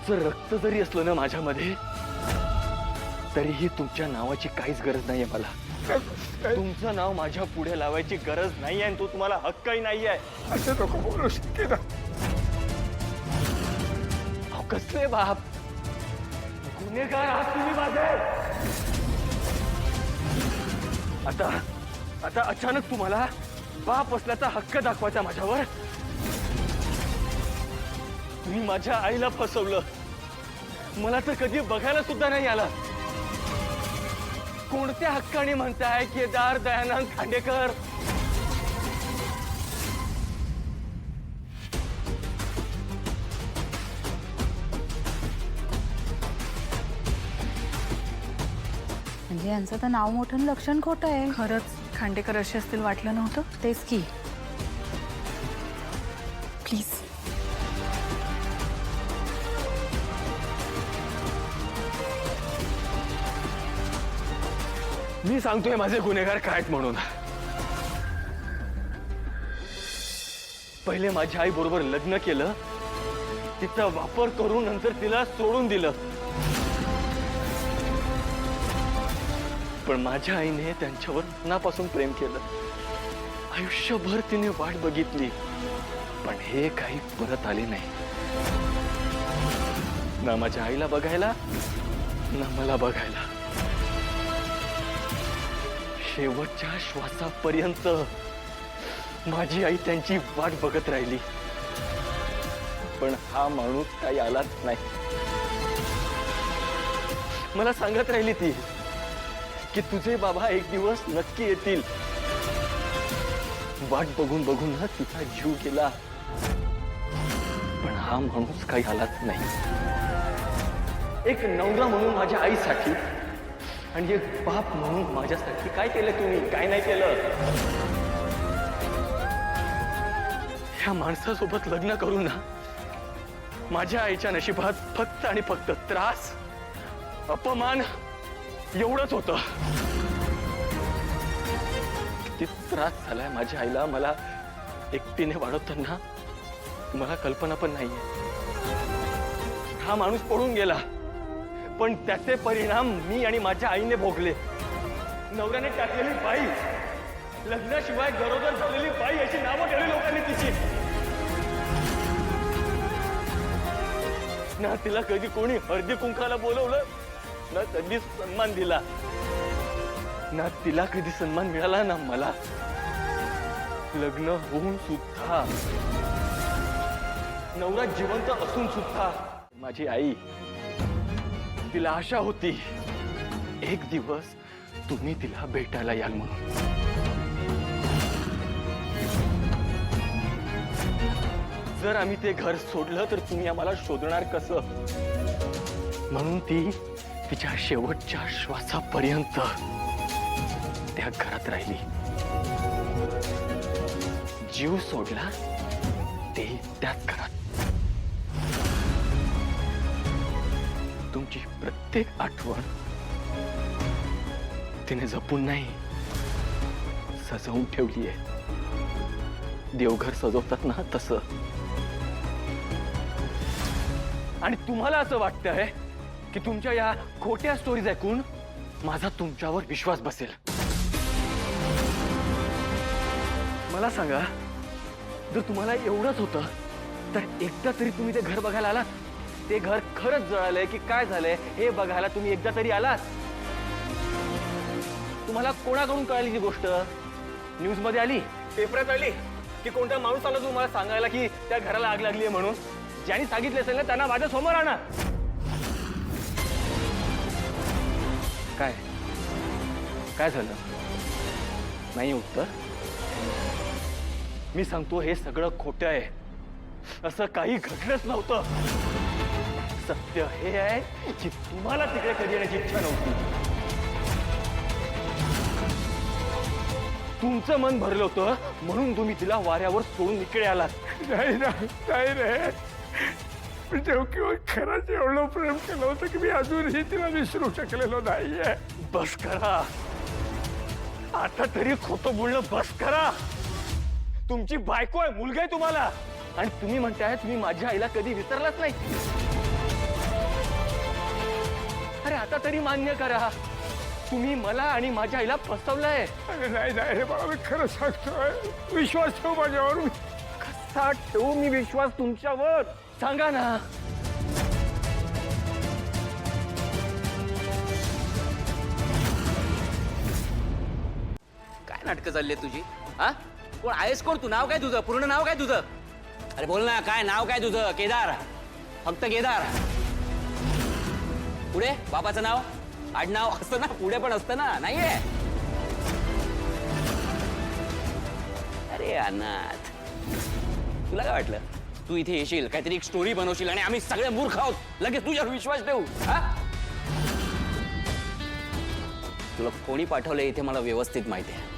तुमचं रक्त जरी असलं ना माझ्यामध्ये, तरीही तुमच्या नावाची काहीच गरज नाहीये मला. तुमचं नाव माझ्या पुढे लावायची गरज नाहीये आणि तो तुम्हाला हक्कही नाहीये. असं नको बोलू शकते ना. अहो कसले बाप, गुन्हेगार आहात तुम्ही माझे. आता आता अचानक तुम्हाला बाप असल्याचा हक्क दाखवायचा माझ्यावर. तुम्ही माझ्या आईला फसवलं, मला तर कधी बघायला सुद्धा नाही आला. कोणत्या हक्काने म्हणताय केदार दयानंद खांडेकर? म्हणजे यांचं तर नाव मोठं आणि लक्षण खोटं आहे. खरंच खांडेकर असे असतील वाटलं नव्हतं. तेच की. प्लीज मी सांगतोय माझे गुन्हेगार काय आहेत म्हणून. पहिले माझ्या आई बरोबर लग्न केलं, तिचा वापर करून नंतर तिला सोडून दिलं. पण माझ्या आईने त्यांच्यावर मनापासून प्रेम केलं. आयुष्यभर तिने वाट बघितली, पण हे काही परत आले नाही. ना माझ्या आईला बघायला, ना मला बघायला. शेवटच्या श्वासापर्यंत माझी आई त्यांची वाट बघत राहिली, पण हा माणूस काही आलाच नाही. मला सांगत राहिली ती की तुझे बाबा एक दिवस नक्की येतील. वाट बघून बघून ना तिचा जीव गेला, पण हा माणूस काही आलाच नाही. एक नवरा म्हणून माझ्या आईसाठी आणि एक बाप म्हणून माझ्यासाठी काय केलं तुम्ही? काय नाही केलं. ह्या माणसासोबत लग्न करून ना माझ्या आईच्या नशिबात फक्त आणि फक्त त्रास, अपमान एवढंच होतं. किती त्रास झालाय माझ्या आईला मला एकटीने वाढवताना मला कल्पना पण नाहीये. हा माणूस पळून गेला, पण त्याचे परिणाम मी आणि माझ्या आईने भोगले. नवऱ्याने टाकलेली बाई, लग्नाशिवाय गरोदर झालेली बाई अशी नावं ठेवली लोकांनी तिची. ना तिला कधी कोणी हळदी कुंकाला बोलवलं, ना कधी सन्मान दिला. ना तिला कधी सन्मान मिळाला, ना मला. लग्न होऊन सुद्धा, नवरा जिवंत असून सुद्धा माझी आई, तिला आशा होती एक दिवस तुम्ही तिला भेटायला याल म्हणून. जर आम्ही ते घर सोडलं तर तुम्ही आम्हाला शोधणार कसं? म्हणून ती तिच्या शेवटच्या श्वासापर्यंत त्या घरात राहिली. जीव सोडला ते त्याच घरात. तुमची प्रत्येक आठवण तिने जपून नाही, सजवून ठेवली आहे. देवघर सजवतात ना तसं. आणि तुम्हाला असं वाटतंय की तुमच्या या खोट्या स्टोरीज ऐकून माझा तुमच्यावर विश्वास बसेल. मला सांगा, जर तुम्हाला एवढंच होतं तर एकदा तरी तुम्ही ते घर बघायला आलात? ते घर खरंच जळालंय की काय झालंय हे बघायला तुम्ही एकदा तरी आलात? तुम्हाला कोणाकडून कळाली ती गोष्ट? न्यूज मध्ये आली, पेपरात आली, की कोणता माणूस आला तुम्हाला सांगायला की त्या घराला आग लागली आहे म्हणून? ज्यांनी सांगितलं असेल ना त्यांना माझ्या समोर आणा. काय काय झालं? नाही उत्तर? मी सांगतो हे सगळं खोटं आहे. असं काही घडलंच नव्हतं. सत्य हे आहे की तुम्हाला तिकडे कधी येण्याची इच्छा नव्हती. तुमचं मन भरलं होतं म्हणून तुम्ही तिला वाऱ्यावर सोडून इकडे आलात. नाही ना, नाही रे. मी देवकीवर खरंच एवढं प्रेम केलं होतं की मी अजूनही तिला विसरू शकलेलो नाहीये. बस करा आता तरी. खोटं बोलणं बस करा. तुमची बायको आहे, मुलगा आहे तुम्हाला, आणि तुम्ही म्हणताय तुम्ही माझ्या आईला कधी विसरलाच नाही. आता तरी मान्य करा, तुम्ही मला आणि माझ्या आईला फसवलंय. अरे नाही नाही रे बाळा, मी खरं सांगतोय, विश्वास ठेव माझ्यावर. कसा ठेवू मी विश्वास तुमच्यावर? सांगा ना. काय नाटकं चालली आहेत तुझी? हा, कोण आहेस? कोण तू? नाव काय तुझं? पूर्ण नाव काय तुझं? अरे बोल ना, काय नाव काय तुझं? केदार, फक्त केदार. पुढे बाबाचं नाव, आडनाव असतं ना, पुढे पण असतं ना, नाहीये? अरे अनाथ, तुला काय वाटलं तू इथे येशील, काहीतरी एक स्टोरी बनवशील आणि आम्ही सगळे मूर्ख आहोत लगेच तुझ्यावर विश्वास ठेवू? हा, तुला कोणी पाठवलंय इथे मला व्यवस्थित माहिती आहे.